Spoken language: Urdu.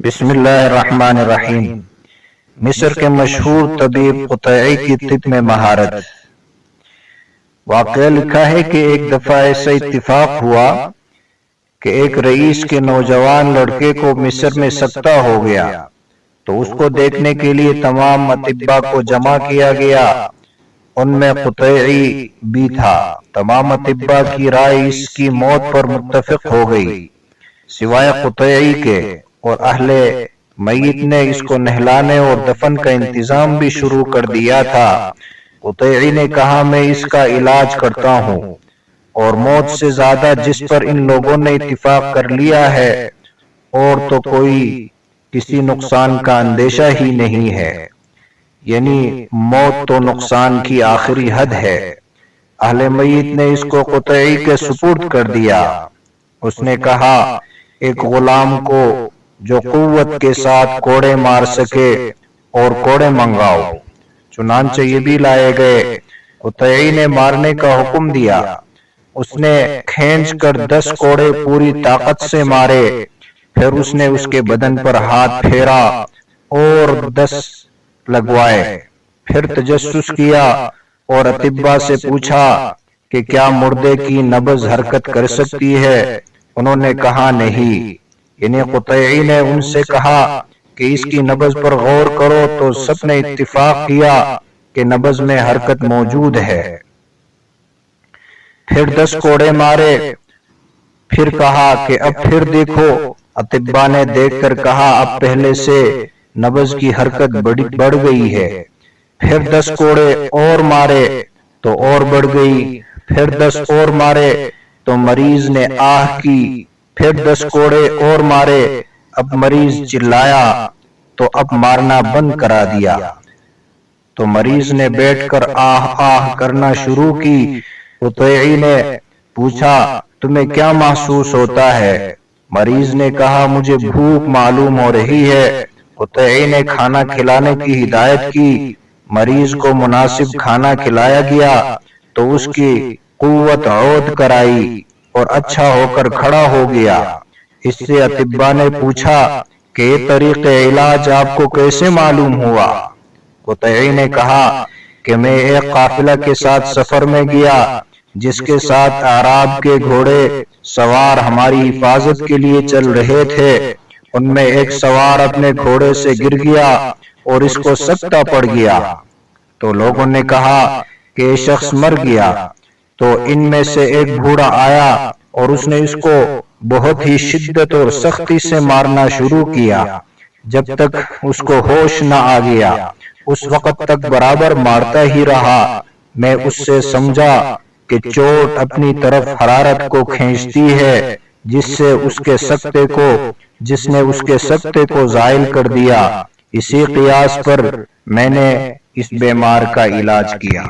بسم اللہ الرحمن الرحیم۔ مصر کے مشہور طبیب قطعی کی طب میں مہارت۔ واقعہ لکھا ہے کہ ایک دفعہ ایسا اتفاق ہوا کہ ایک رئیس کے نوجوان لڑکے کو مصر میں سکتہ ہو گیا، تو اس کو دیکھنے کے لیے تمام اطباء کو جمع کیا گیا۔ ان میں قطعی بھی تھا۔ تمام اطباء کی رائے اس کی موت پر متفق ہو گئی سوائے قطعی کے، اور اہل میت نے اس کو نہلانے اور دفن کا انتظام بھی شروع کر دیا تھا۔ قطعی نے کہا، میں اس کا علاج کرتا ہوں، اور موت سے زیادہ جس پر ان لوگوں نے اتفاق کر لیا ہے اور تو کوئی کسی نقصان کا اندیشہ ہی نہیں ہے، یعنی موت تو نقصان کی آخری حد ہے۔ اہل میت نے اس کو قطعی کے سپرد کر دیا۔ اس نے کہا، ایک غلام کو جو قوت کے ساتھ کوڑے مار سکے اور کوڑے منگاؤ۔ چنانچہ یہ بھی لائے گئے۔ قطعی نے مارنے کا حکم دیا۔ اس نے کھینچ کر 10 کوڑے پوری طاقت سے مارے، پھر اس نے اس کے بدن پر ہاتھ پھیرا اور 10 لگوائے، پھر تجسس کیا اور اطباء سے پوچھا کہ کیا مردے کی نبض حرکت کر سکتی ہے؟ انہوں نے کہا نہیں۔ یعنی قطعی نے ان سے کہا کہ اس کی نبض پر غور کرو، تو سب نے اتفاق کیا کہ نبض میں حرکت موجود ہے۔ پھر 10 کوڑے مارے، پھر کہا کہ اب پھر دیکھو۔ اطباء نے دیکھ کر کہا، اب پہلے سے نبض کی حرکت بڑھ گئی ہے۔ پھر 10 کوڑے اور مارے تو اور بڑھ گئی، پھر 10 اور مارے تو مریض نے آہ کی، پھر 10 کوڑے اور مارے، اب مریض چلایا تو اب مارنا بند کرا دیا، تو مریض نے بیٹھ کر آہ آہ کرنا شروع کی۔ قطعی نے پوچھا، تمہیں کیا محسوس ہوتا ہے؟ مریض نے کہا، مجھے بھوک معلوم ہو رہی ہے۔ قطعی نے کھانا کھلانے کی ہدایت کی۔ مریض کو مناسب کھانا کھلایا گیا تو اس کی قوت عود کرائی اور اچھا ہو کر کھڑا ہو گیا۔ اس سے اطباء نے پوچھا کہ یہ طریق علاج آپ کو کیسے معلوم ہوا؟ قطعی نے کہا کہ میں ایک قافلہ کے ساتھ سفر میں گیا، جس کے ساتھ اعراب کے گھوڑے سوار ہماری حفاظت کے لیے چل رہے تھے۔ ان میں ایک سوار اپنے گھوڑے سے گر گیا اور اس کو سکتہ پڑ گیا، تو لوگوں نے کہا کہ یہ شخص مر گیا۔ تو ان میں سے ایک بوڑھا آیا اور اس نے اس کو بہت ہی شدت اور سختی سے مارنا شروع کیا، جب تک اس کو ہوش نہ آ گیا۔ اس وقت تک برابر مارتا ہی رہا۔ میں اس سے سمجھا کہ چوٹ اپنی طرف حرارت کو کھینچتی ہے، جس نے اس کے سکتے کو زائل کر دیا۔ اسی قیاس پر میں نے اس بیمار کا علاج کیا۔